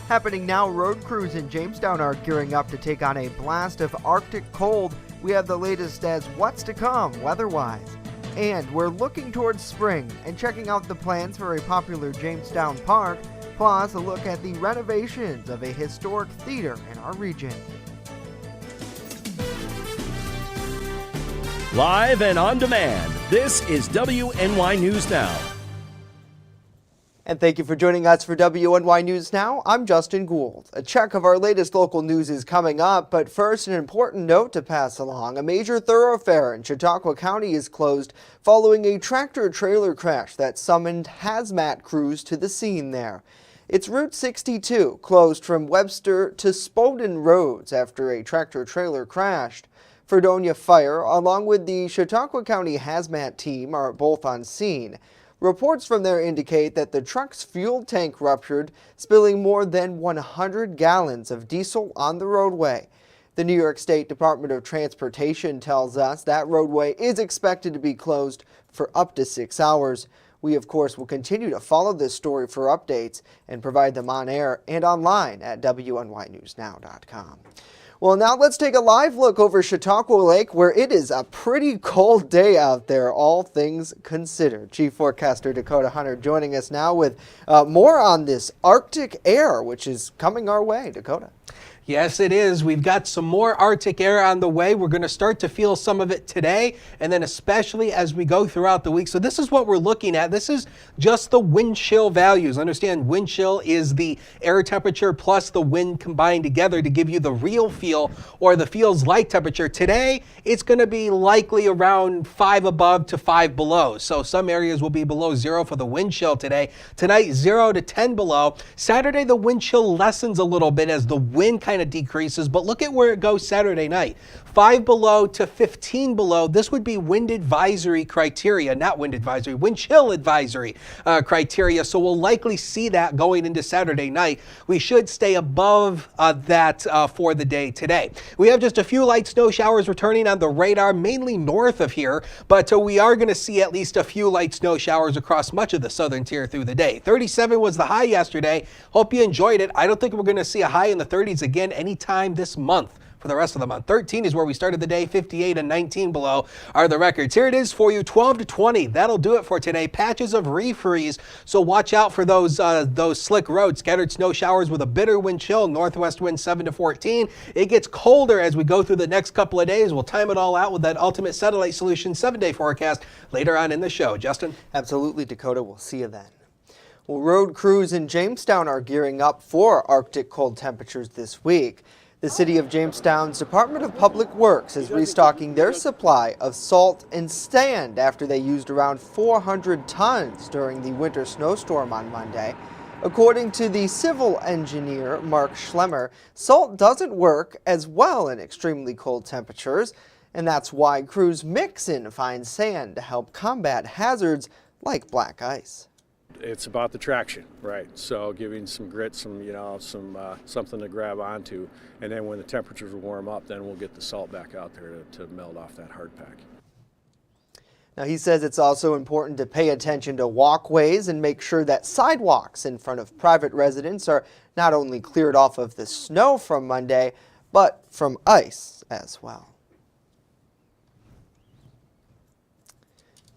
Happening now, road crews in Jamestown are gearing up to take on a blast of Arctic cold. We have the latest as what's to come weather-wise. And we're looking towards spring and checking out the plans for a popular Jamestown park, plus a look at the renovations of a historic theater in our region. Live and on demand, this is WNY News Now. And thank you for joining us for WNY News Now. I'm Justin Gould. A check of our latest local news is coming up, but first an important note to pass along. A major thoroughfare in Chautauqua County is closed following a tractor-trailer crash that summoned hazmat crews to the scene there. It's Route 62, closed from Webster to Spoden roads after a tractor-trailer crashed. Fredonia Fire, along with the Chautauqua County hazmat team, are both on scene. Reports from there indicate that the truck's fuel tank ruptured, spilling more than 100 gallons of diesel on the roadway. The New York State Department of Transportation tells us that roadway is expected to be closed for up to 6 hours. We, of course, will continue to follow this story for updates and provide them on air and online at WNYNewsNow.com. Well, now let's take a live look over Chautauqua Lake, where it is a pretty cold day out there, all things considered. Chief Forecaster Dakota Hunter joining us now with more on this Arctic air, which is coming our way. Dakota. Yes, it is. We've got some more Arctic air on the way. We're going to start to feel some of it today, and then especially as we go throughout the week. So this is what we're looking at. This is just the wind chill values. Understand, wind chill is the air temperature plus the wind combined together to give you the real feel or the feels like temperature. Today, it's going to be likely around 5 above to 5 below. So some areas will be below 0 for the wind chill today. Tonight, 0 to 10 below. Saturday, the wind chill lessens a little bit as the wind kind of decreases, but look at where it goes Saturday night. 5 below to 15 below. This would be wind advisory criteria, not wind advisory, wind chill advisory criteria. So we'll likely see that going into Saturday night. We should stay above that for the day today. We have just a few light snow showers returning on the radar, mainly north of here, but we are going to see at least a few light snow showers across much of the southern tier through the day. 37 was the high yesterday. Hope you enjoyed it. I don't think we're going to see a high in the 30s again anytime this month. For the rest of the month, 13 is where we started the day. 58 and 19 below are the records. Here it is for you, 12 to 20. That'll do it for today. Patches of refreeze, so watch out for those slick roads. Scattered snow showers with a bitter wind chill. Northwest wind 7 to 14. It gets colder as we go through the next couple of days. We'll time it all out with that Ultimate Satellite Solution 7-day forecast later on in the show. Justin? Absolutely, Dakota. We'll see you then. Well, road crews in Jamestown are gearing up for Arctic cold temperatures this week. The City of Jamestown's Department of Public Works is restocking their supply of salt and sand after they used around 400 tons during the winter snowstorm on Monday. According to the civil engineer, Mark Schlemmer, salt doesn't work as well in extremely cold temperatures, and that's why crews mix in fine sand to help combat hazards like black ice. It's about the traction, right? So giving some grit, something to grab onto, and then when the temperatures warm up, then we'll get the salt back out there to melt off that hard pack. Now he says it's also important to pay attention to walkways and make sure that sidewalks in front of private residents are not only cleared off of the snow from Monday, but from ice as well.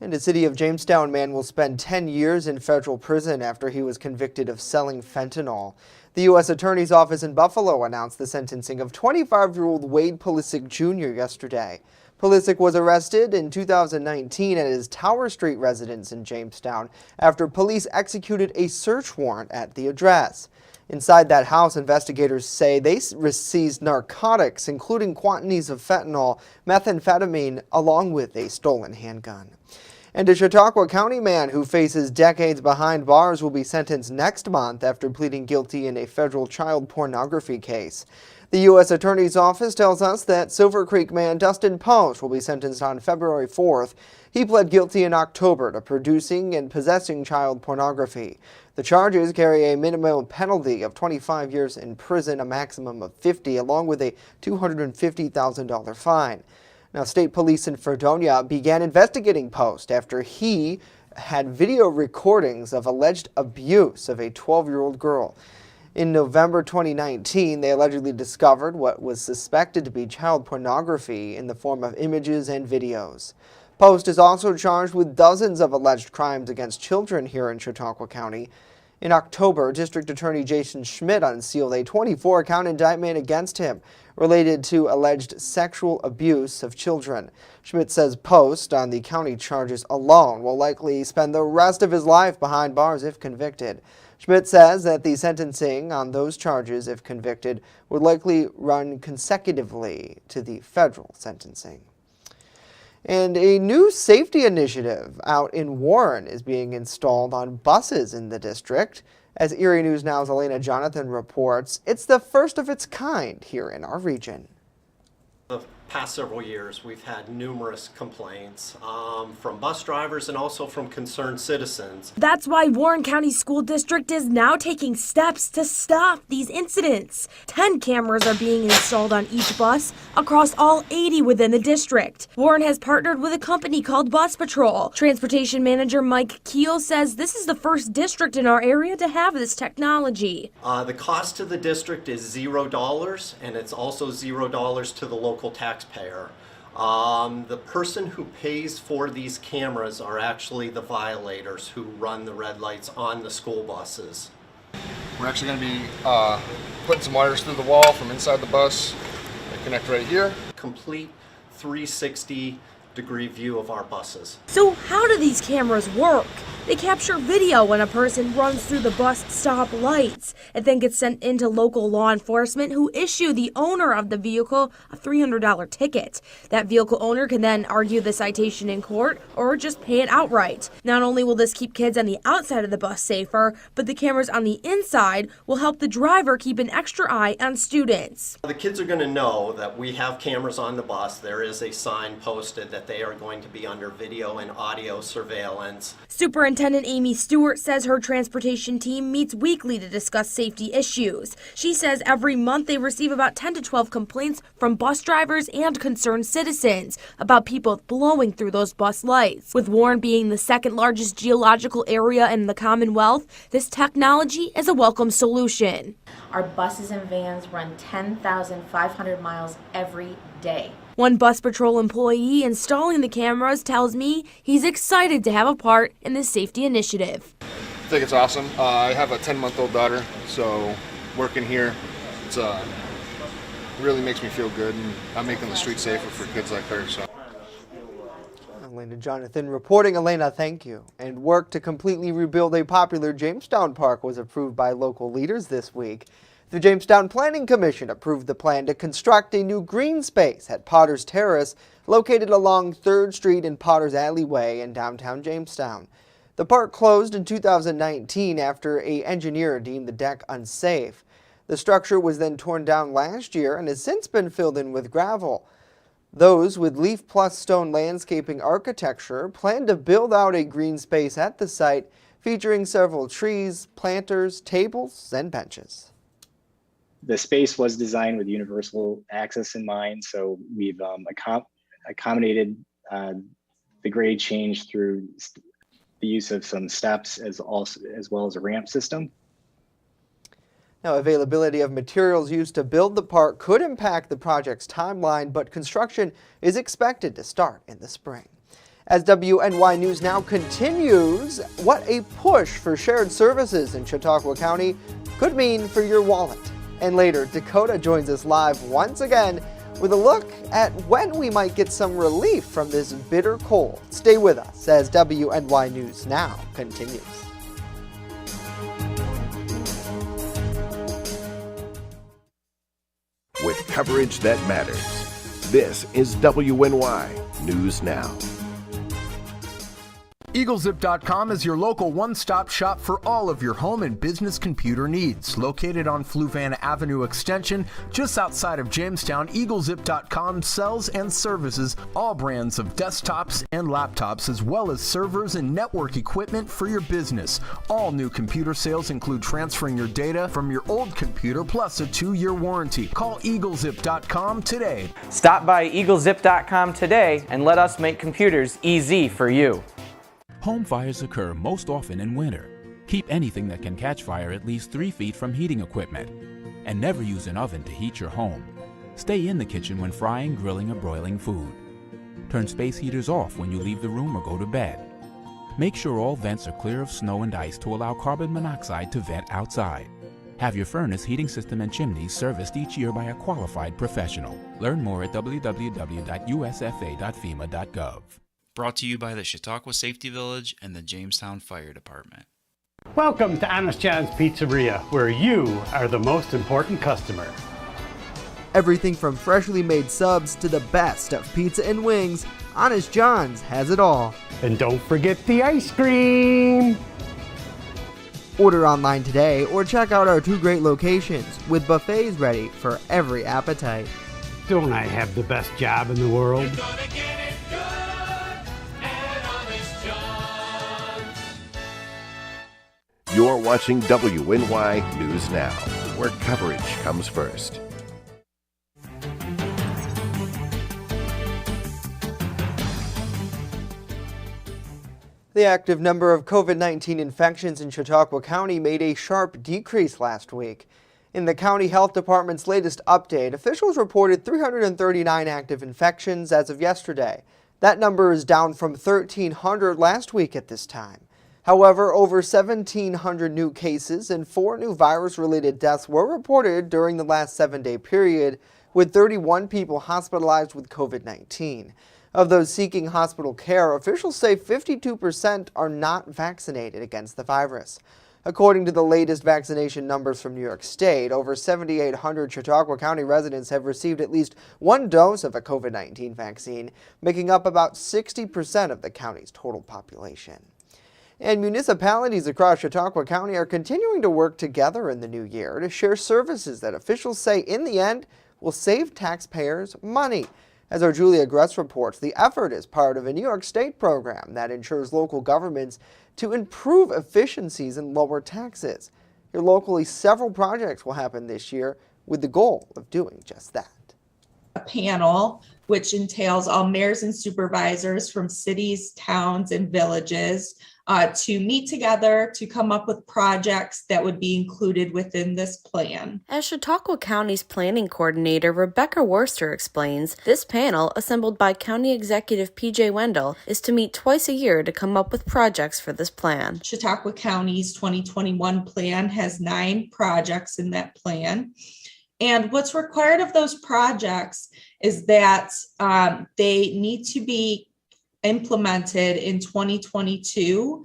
And a City of Jamestown man will spend 10 years in federal prison after he was convicted of selling fentanyl. The U.S. Attorney's Office in Buffalo announced the sentencing of 25-year-old Wade Pulisic Jr. yesterday. Pulisic was arrested in 2019 at his Tower Street residence in Jamestown after police executed a search warrant at the address. Inside that house, investigators say they seized narcotics, including quantities of fentanyl, methamphetamine, along with a stolen handgun. And a Chautauqua County man who faces decades behind bars will be sentenced next month after pleading guilty in a federal child pornography case. The U.S. Attorney's Office tells us that Silver Creek man Dustin Post will be sentenced on February 4th. He pled guilty in October to producing and possessing child pornography. The charges carry a minimum penalty of 25 years in prison, a maximum of 50, along with a $250,000 fine. Now, state police in Fredonia began investigating Post after he had video recordings of alleged abuse of a 12-year-old girl. In November 2019, they allegedly discovered what was suspected to be child pornography in the form of images and videos. Post is also charged with dozens of alleged crimes against children here in Chautauqua County. In October, District Attorney Jason Schmidt unsealed a 24-count indictment against him related to alleged sexual abuse of children. Schmidt says Post, on the county charges alone, will likely spend the rest of his life behind bars if convicted. Schmidt says that the sentencing on those charges, if convicted, would likely run consecutively to the federal sentencing. And a new safety initiative out in Warren is being installed on buses in the district. As Erie News Now's Elena Jonathan reports, it's the first of its kind here in our region. The past several years, we've had numerous complaints from bus drivers and also from concerned citizens. That's why Warren County School District is now taking steps to stop these incidents. 10 cameras are being installed on each bus across all 80 within the district. Warren has partnered with a company called Bus Patrol. Transportation Manager Mike Keel says this is the first district in our area to have this technology. The cost to the district is $0, and it's also $0 to the local taxpayer. The person who pays for these cameras are actually the violators who run the red lights on the school buses. We're actually going to be putting some wires through the wall from inside the bus. They connect right here. Complete 360-degree view of our buses. So how do these cameras work? They capture video when a person runs through the bus stop lights. It then gets sent into local law enforcement, who issue the owner of the vehicle a $300 ticket. That vehicle owner can then argue the citation in court or just pay it outright. Not only will this keep kids on the outside of the bus safer, but the cameras on the inside will help the driver keep an extra eye on students. The kids are going to know that we have cameras on the bus. There is a sign posted that they are going to be under video and audio surveillance. Superintendent Amy Stewart says her transportation team meets weekly to discuss safety issues. She says every month they receive about 10 to 12 complaints from bus drivers and concerned citizens about people blowing through those bus lights. With Warren being the second largest geological area in the Commonwealth, this technology is a welcome solution. Our buses and vans run 10,500 miles every day. One Bus Patrol employee installing the cameras tells me he's excited to have a part in this safety initiative. I think it's awesome. I have a 10-month-old daughter, so working here, it's really makes me feel good, and I'm making the streets safer for kids like her. So. Elena Jonathan reporting. Elena, thank you. And work to completely rebuild a popular Jamestown park was approved by local leaders this week. The Jamestown Planning Commission approved the plan to construct a new green space at Potter's Terrace, located along 3rd Street and Potter's Alleyway in downtown Jamestown. The park closed in 2019 after an engineer deemed the deck unsafe. The structure was then torn down last year and has since been filled in with gravel. Those with Leaf Plus Stone landscaping architecture plan to build out a green space at the site, featuring several trees, planters, tables, and benches. The space was designed with universal access in mind, so we've accommodated the grade change through the use of some steps as well as a ramp system. Now, availability of materials used to build the park could impact the project's timeline, but construction is expected to start in the spring. As WNY News Now continues, what a push for shared services in Chautauqua County could mean for your wallet. And later, Dakota joins us live once again with a look at when we might get some relief from this bitter cold. Stay with us as WNY News Now continues. With coverage that matters, this is WNY News Now. EagleZip.com is your local one-stop shop for all of your home and business computer needs. Located on Fluvan Avenue Extension, just outside of Jamestown, EagleZip.com sells and services all brands of desktops and laptops, as well as servers and network equipment for your business. All new computer sales include transferring your data from your old computer, plus a 2-year warranty. Call EagleZip.com today. Stop by EagleZip.com today and let us make computers easy for you. Home fires occur most often in winter. Keep anything that can catch fire at least 3 feet from heating equipment. And never use an oven to heat your home. Stay in the kitchen when frying, grilling, or broiling food. Turn space heaters off when you leave the room or go to bed. Make sure all vents are clear of snow and ice to allow carbon monoxide to vent outside. Have your furnace, heating system, and chimneys serviced each year by a qualified professional. Learn more at www.usfa.fema.gov. Brought to you by the Chautauqua Safety Village and the Jamestown Fire Department. Welcome to Honest John's Pizzeria, where you are the most important customer. Everything from freshly made subs to the best of pizza and wings, Honest John's has it all. And don't forget the ice cream! Order online today or check out our 2 great locations with buffets ready for every appetite. Don't I have the best job in the world? You're watching WNY News Now, where coverage comes first. The active number of COVID-19 infections in Chautauqua County made a sharp decrease last week. In the County Health Department's latest update, officials reported 339 active infections as of yesterday. That number is down from 1,300 last week at this time. However, over 1,700 new cases and 4 new virus-related deaths were reported during the last 7-day period, with 31 people hospitalized with COVID-19. Of those seeking hospital care, officials say 52% are not vaccinated against the virus. According to the latest vaccination numbers from New York State, over 7,800 Chautauqua County residents have received at least 1 dose of a COVID-19 vaccine, making up about 60% of the county's total population. And municipalities across Chautauqua County are continuing to work together in the new year to share services that officials say in the end will save taxpayers money. As our Julia Gress reports, the effort is part of a New York State program that ensures local governments to improve efficiencies and lower taxes. Here locally, several projects will happen this year with the goal of doing just that. A panel which entails all mayors and supervisors from cities, towns, and villages to meet together to come up with projects that would be included within this plan. As Chautauqua County's planning coordinator, Rebecca Worcester explains, this panel, assembled by County Executive P.J. Wendell, is to meet twice a year to come up with projects for this plan. Chautauqua County's 2021 plan has 9 projects in that plan. And what's required of those projects is that they need to be implemented in 2022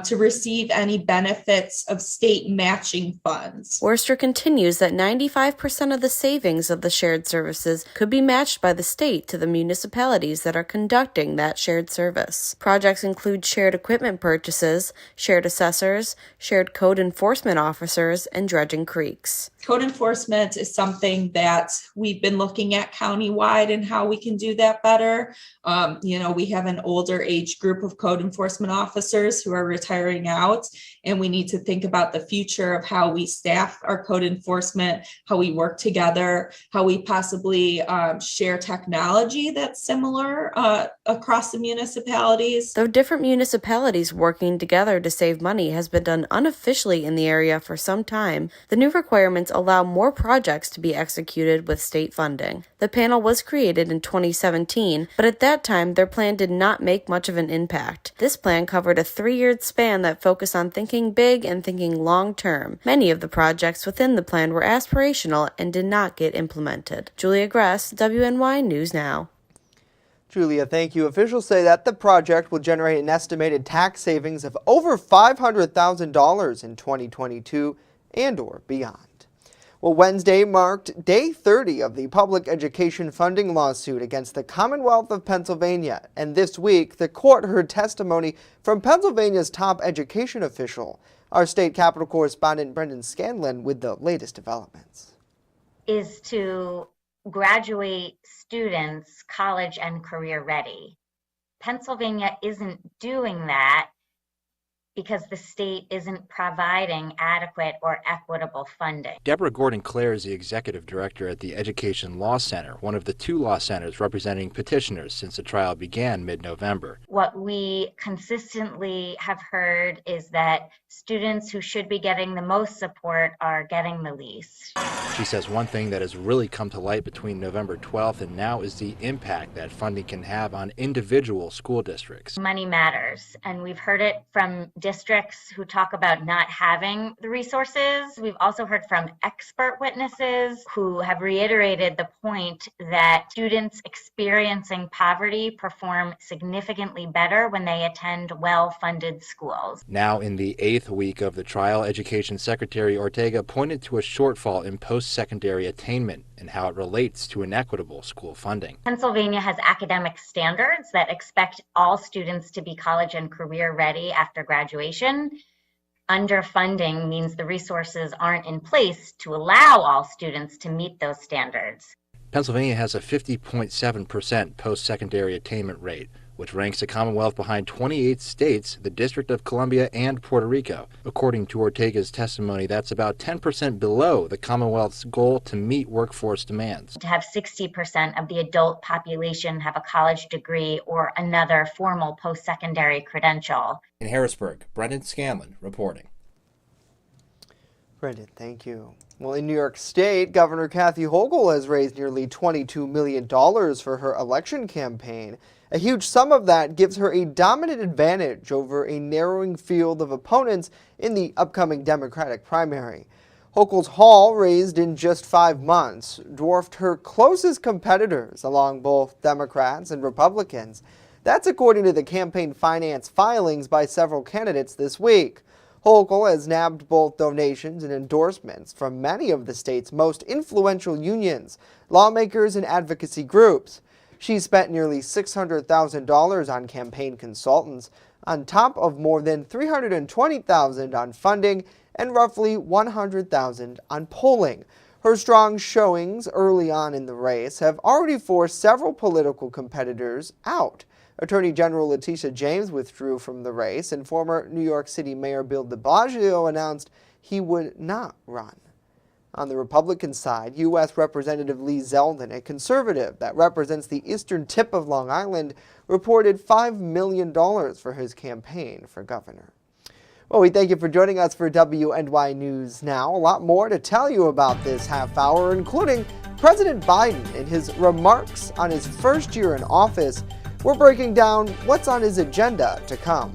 to receive any benefits of state matching funds. Worcester continues that 95% of the savings of the shared services could be matched by the state to the municipalities that are conducting that shared service. Projects include shared equipment purchases, shared assessors, shared code enforcement officers, and dredging creeks. Code enforcement is something that we've been looking at countywide and how we can do that better. We have an older age group of code enforcement officers who are retiring out, and we need to think about the future of how we staff our code enforcement, how we work together, how we possibly share technology that's similar across the municipalities. Though different municipalities working together to save money has been done unofficially in the area for some time, the new requirements allow more projects to be executed with state funding. The panel was created in 2017, but at that time their plan did not make much of an impact. This plan covered a 3-year span that focused on thinking big and thinking long-term. Many of the projects within the plan were aspirational and did not get implemented. Julia Gress, WNY News Now. Julia, thank you. Officials say that the project will generate an estimated tax savings of over $500,000 in 2022 and or beyond. Well, Wednesday marked day 30 of the public education funding lawsuit against the Commonwealth of Pennsylvania. And this week, the court heard testimony from Pennsylvania's top education official. Our state capitol correspondent Brendan Scanlon with the latest developments. Is to graduate students college and career ready. Pennsylvania isn't doing that because the state isn't providing adequate or equitable funding. Deborah Gordon-Clare is the executive director at the Education Law Center, one of the 2 law centers representing petitioners since the trial began mid-November. What we consistently have heard is that students who should be getting the most support are getting the least. She says one thing that has really come to light between November 12th and now is the impact that funding can have on individual school districts. Money matters, and we've heard it from districts who talk about not having the resources. We've also heard from expert witnesses who have reiterated the point that students experiencing poverty perform significantly better when they attend well-funded schools. Now in the 8th week of the trial, Education Secretary Ortega pointed to a shortfall in post-secondary attainment and how it relates to inequitable school funding. Pennsylvania has academic standards that expect all students to be college and career ready after graduation. Underfunding means the resources aren't in place to allow all students to meet those standards. Pennsylvania has a 50.7% post-secondary attainment rate, which ranks the Commonwealth behind 28 states, the District of Columbia, and Puerto Rico. According to Ortega's testimony, that's about 10% below the Commonwealth's goal to meet workforce demands. To have 60% of the adult population have a college degree or another formal post-secondary credential. In Harrisburg, Brendan Scanlon reporting. Brendan, thank you. Well, in New York State, Governor Kathy Hochul has raised nearly $22 million for her election campaign. A huge sum of that gives her a dominant advantage over a narrowing field of opponents in the upcoming Democratic primary. Hochul's haul, raised in just 5 months, dwarfed her closest competitors along both Democrats and Republicans. That's according to the campaign finance filings by several candidates this week. Hochul has nabbed both donations and endorsements from many of the state's most influential unions, lawmakers, and advocacy groups. She spent nearly $600,000 on campaign consultants, on top of more than $320,000 on funding and roughly $100,000 on polling. Her strong showings early on in the race have already forced several political competitors out. Attorney General Letitia James withdrew from the race, and former New York City Mayor Bill de Blasio announced he would not run. On the Republican side, U.S. Representative Lee Zeldin, a conservative that represents the eastern tip of Long Island, reported $5 million for his campaign for governor. Well, we thank you for joining us for WNY News Now. A lot more to tell you about this half hour, including President Biden and his remarks on his first year in office. We're breaking down what's on his agenda to come.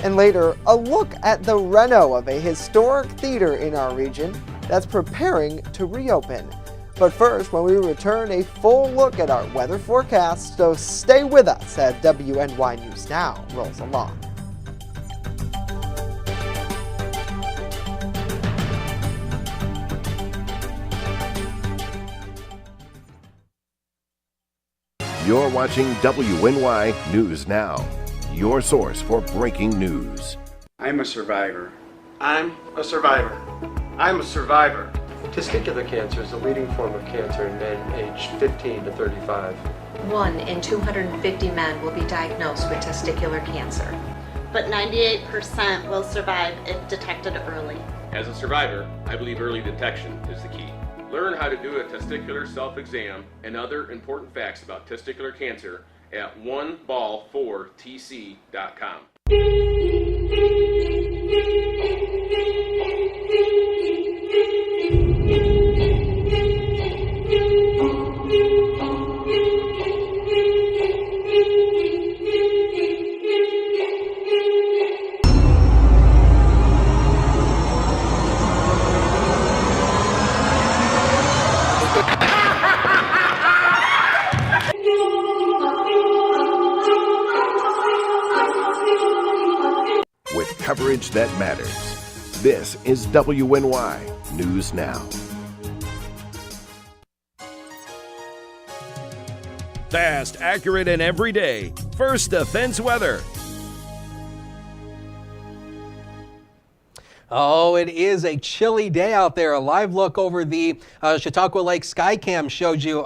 And later, a look at the reno of a historic theater in our region that's preparing to reopen. But first, when we return, a full look at our weather forecast, so stay with us as WNY News Now rolls along. You're watching WNY News Now, your source for breaking news. I'm a survivor. I'm a survivor. I'm a survivor. Testicular cancer is the leading form of cancer in men aged 15 to 35. 1 in 250 men will be diagnosed with testicular cancer. But 98% will survive if detected early. As a survivor, I believe early detection is the key. Learn how to do a testicular self-exam and other important facts about testicular cancer at oneball4tc.com. With coverage that matters, this is WNY News Now. Fast, accurate, and everyday. First Defense Weather. Oh, it is a chilly day out there. A live look over the Chautauqua Lake Skycam showed you,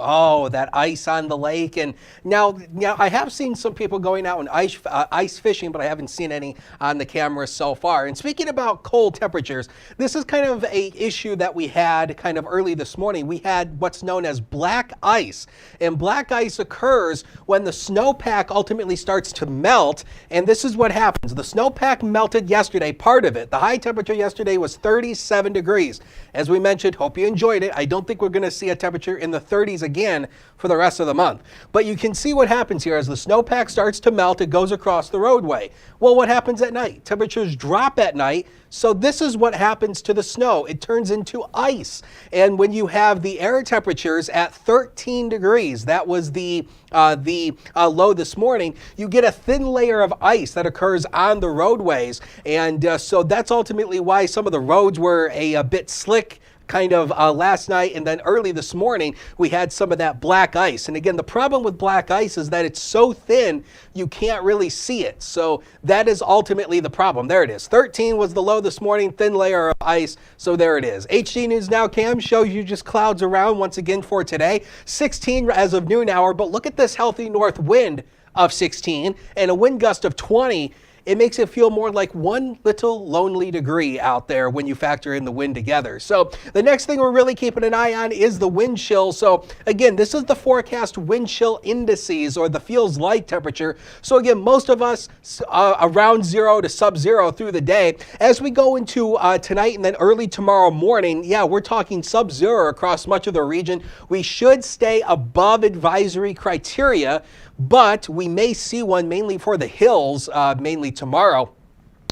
that ice on the lake. And now I have seen some people going out and ice fishing, but I haven't seen any on the camera so far. And speaking about cold temperatures, this is kind of a issue that we had kind of early this morning. We had what's known as black ice. And black ice occurs when the snowpack ultimately starts to melt. And this is what happens. The snowpack melted yesterday, part of it. The high temperature yesterday was 37 degrees. As we mentioned, hope you enjoyed it. I don't think we're going to see a temperature in the 30s again for the rest of the month. But you can see what happens here as the snowpack starts to melt, it goes across the roadway. Well, what happens at night? Temperatures drop at night. So this is what happens to the snow. It turns into ice. And when you have the air temperatures at 13 degrees, that was the low this morning, you get a thin layer of ice that occurs on the roadways. And so that's ultimately why some of the roads were a bit slick kind of last night, and then early this morning we had some of that black ice. And again, the problem with black ice is that it's so thin you can't really see it. So that is ultimately the problem. There it is. 13 was the low this morning, thin layer of ice. So there it is. HD News Now cam shows you just clouds around once again for today. 16 as of noon hour, but look at this healthy north wind of 16 and a wind gust of 20. It makes it feel more like one little lonely degree out there when you factor in the wind together. So the next thing we're really keeping an eye on is the wind chill. So again, this is the forecast wind chill indices, or the feels like temperature. So again, most of us around 0 to sub-zero through the day. As we go into tonight and then early tomorrow morning, we're talking sub-zero across much of the region. We should stay above advisory criteria, but we may see one mainly for the hills, mainly tomorrow.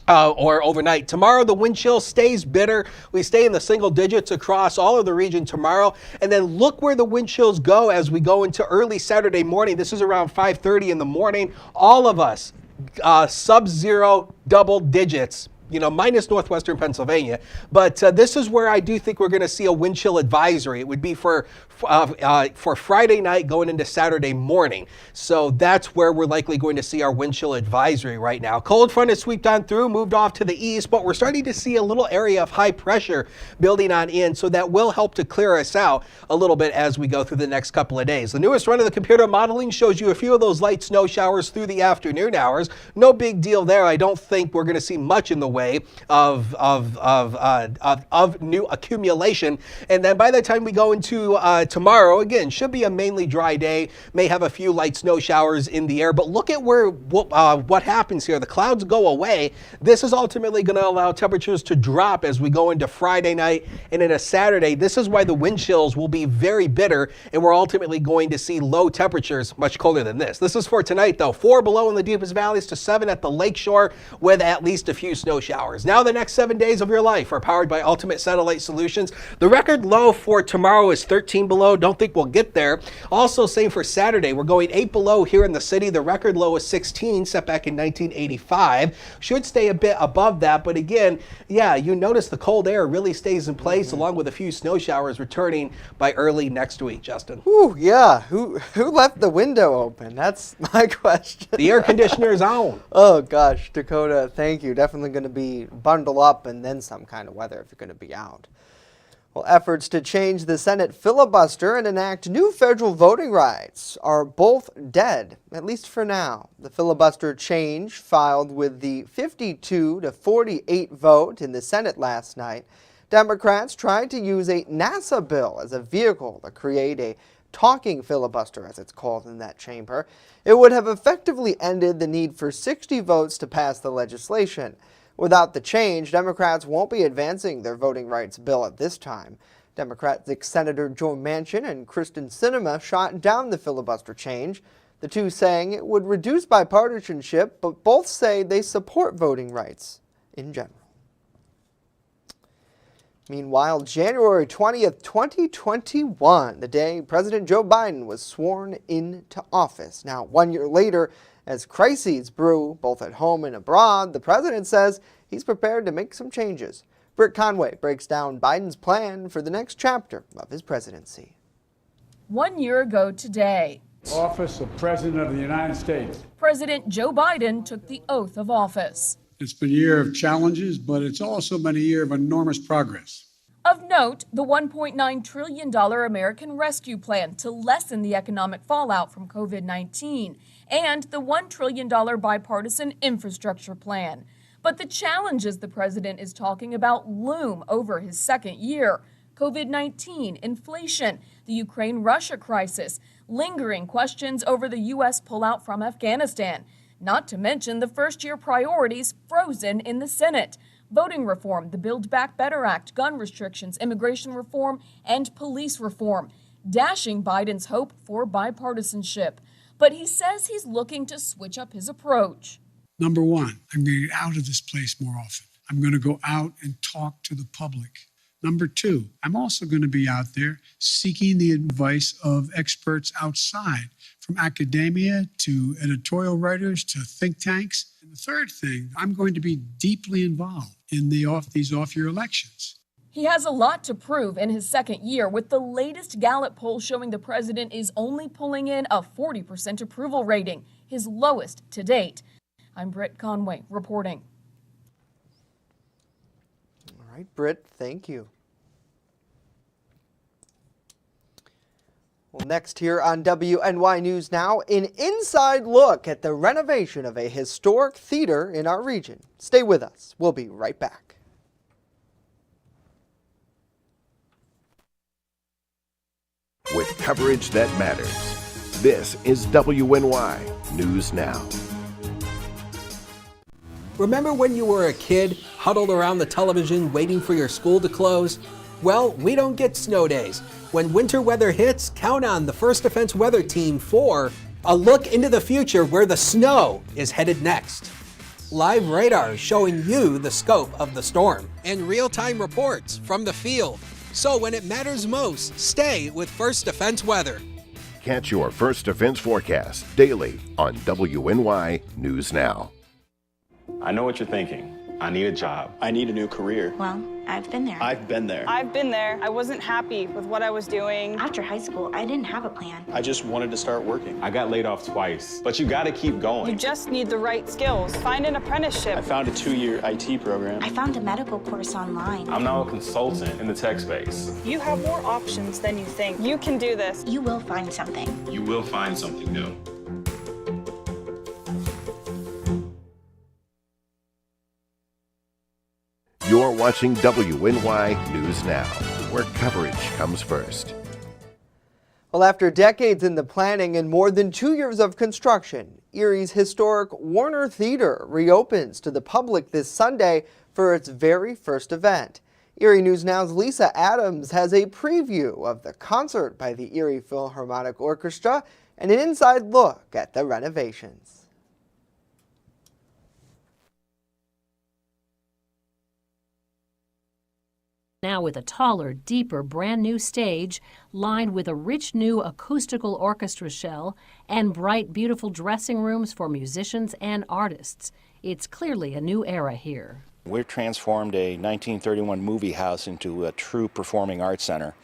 Or overnight. Tomorrow, the wind chill stays bitter. We stay in the single digits across all of the region tomorrow. And then look where the wind chills go as we go into early Saturday morning. This is around 5:30 in the morning. All of us, sub-zero double digits. Minus northwestern Pennsylvania. But this is where I do think we're going to see a wind chill advisory. It would be for Friday night going into Saturday morning. So that's where we're likely going to see our wind chill advisory right now. Cold front has swept on through, moved off to the east, but we're starting to see a little area of high pressure building on in. So that will help to clear us out a little bit as we go through the next couple of days. The newest run of the computer modeling shows you a few of those light snow showers through the afternoon hours. No big deal there. I don't think we're going to see much in the way of new accumulation. And then by the time we go into tomorrow, again, should be a mainly dry day, may have a few light snow showers in the air, but look at what happens here. The clouds go away. This is ultimately going to allow temperatures to drop as we go into Friday night and into Saturday. This is why the wind chills will be very bitter, and we're ultimately going to see low temperatures much colder than this. This is for tonight, though. 4 below in the deepest valleys to 7 at the lakeshore with at least a few snow showers. Now the next 7 days of your life are powered by Ultimate Satellite Solutions. The record low for tomorrow is 13 below. Don't think we'll get there. Also, same for Saturday. We're going 8 below here in the city. The record low is 16, set back in 1985. Should stay a bit above that, but again, you notice the cold air really stays in place, along with a few snow showers returning by early next week, Justin. Ooh, yeah. Who left the window open? That's my question. The air conditioner is on. Oh gosh, Dakota, thank you. Definitely going to be bundle up and then some kind of weather if you're going to be out. Well, efforts to change the Senate filibuster and enact new federal voting rights are both dead, at least for now. The filibuster change filed with the 52 to 48 vote in the Senate last night. Democrats tried to use a NASA bill as a vehicle to create a talking filibuster, as it's called in that chamber. It would have effectively ended the need for 60 votes to pass the legislation. Without the change, Democrats won't be advancing their voting rights bill at this time. Democratic Senator Joe Manchin and Kristen Sinema shot down the filibuster change, the two saying it would reduce bipartisanship, but both say they support voting rights in general. Meanwhile, January 20th, 2021, the day President Joe Biden was sworn into office. Now, 1 year later, as crises brew both at home and abroad, the president says he's prepared to make some changes. Britt Conway breaks down Biden's plan for the next chapter of his presidency. 1 year ago today, office of President of the United States, President Joe Biden took the oath of office. It's been a year of challenges, but it's also been a year of enormous progress. Of note, the $1.9 trillion American Rescue Plan to lessen the economic fallout from COVID-19 and the $1 trillion bipartisan infrastructure plan. But the challenges the president is talking about loom over his second year. COVID-19, inflation, the Ukraine-Russia crisis, lingering questions over the U.S. pullout from Afghanistan, not to mention the first-year priorities frozen in the Senate. Voting reform, the Build Back Better Act, gun restrictions, immigration reform, and police reform, dashing Biden's hope for bipartisanship. But he says he's looking to switch up his approach. Number one, I'm going to get out of this place more often. I'm going to go out and talk to the public. Number two, I'm also going to be out there seeking the advice of experts outside, from academia to editorial writers to think tanks. And the third thing, I'm going to be deeply involved in these off-year elections. He has a lot to prove in his second year, with the latest Gallup poll showing the president is only pulling in a 40% approval rating, his lowest to date. I'm Britt Conway reporting. All right, Britt, thank you. Well, next here on WNY News Now, an inside look at the renovation of a historic theater in our region. Stay with us. We'll be right back. With coverage that matters, this is WNY News Now. Remember when you were a kid, huddled around the television waiting for your school to close? Well, we don't get snow days. When winter weather hits, count on the First Defense Weather Team for a look into the future where the snow is headed next. Live radar showing you the scope of the storm. And real-time reports from the field. So when it matters most, stay with First Defense Weather. Catch your First Defense forecast daily on WNY News Now. I know what you're thinking. I need a job. I need a new career. Well, I've been there. I've been there. I've been there. I wasn't happy with what I was doing. After high school, I didn't have a plan. I just wanted to start working. I got laid off twice, but you gotta keep going. You just need the right skills. Find an apprenticeship. I found a 2-year IT program. I found a medical course online. I'm now a consultant in the tech space. You have more options than you think. You can do this. You will find something. You will find something new. You're watching WNY News Now, where coverage comes first. Well, after decades in the planning and more than 2 years of construction, Erie's historic Warner Theater reopens to the public this Sunday for its very first event. Erie News Now's Lisa Adams has a preview of the concert by the Erie Philharmonic Orchestra and an inside look at the renovations. Now with a taller, deeper, brand new stage lined with a rich new acoustical orchestra shell and bright, beautiful dressing rooms for musicians and artists. It's clearly a new era here. We've transformed a 1931 movie house into a true performing arts center,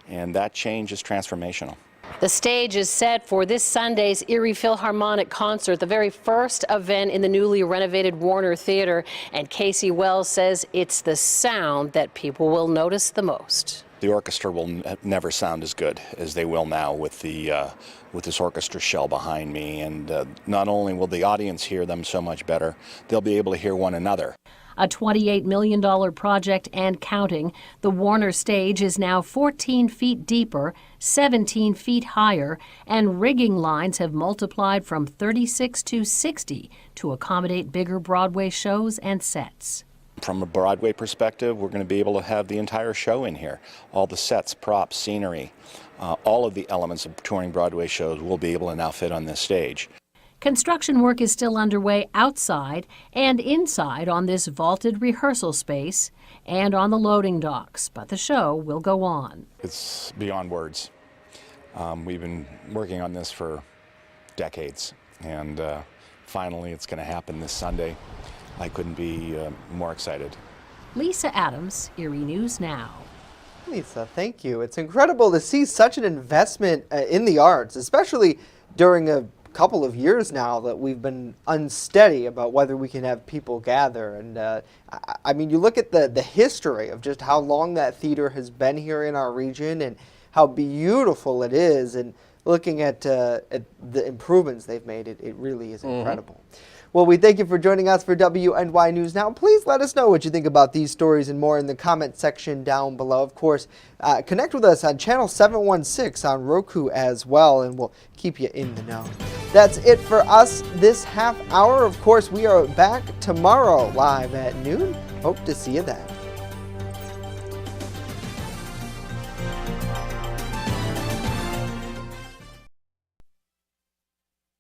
and that change is transformational. The stage is set for this Sunday's Erie Philharmonic concert, the very first event in the newly renovated Warner Theater. And Casey Wells says it's the sound that people will notice the most. The orchestra will never sound as good as they will now with this orchestra shell behind me. And not only will the audience hear them so much better, they'll be able to hear one another. A $28 million project and counting, the Warner stage is now 14 feet deeper, 17 feet higher, and rigging lines have multiplied from 36 to 60 to accommodate bigger Broadway shows and sets. From a Broadway perspective, we're going to be able to have the entire show in here. All the sets, props, scenery, all of the elements of touring Broadway shows will be able to now fit on this stage. Construction work is still underway outside and inside on this vaulted rehearsal space and on the loading docks, but the show will go on. It's beyond words. We've been working on this for decades, and finally it's going to happen this Sunday. I couldn't be more excited. Lisa Adams, Erie News Now. Lisa, thank you. It's incredible to see such an investment in the arts, especially during a couple of years now that we've been unsteady about whether we can have people gather. And I mean, you look at the history of just how long that theater has been here in our region and how beautiful it is, and looking at the improvements they've made, it really is incredible. Well, we thank you for joining us for WNY News Now. Please let us know what you think about these stories and more in the comment section down below. Of course, connect with us on channel 716 on Roku as well, and we'll keep you in the know. That's it for us this half hour. Of course, we are back tomorrow live at noon. Hope to see you then.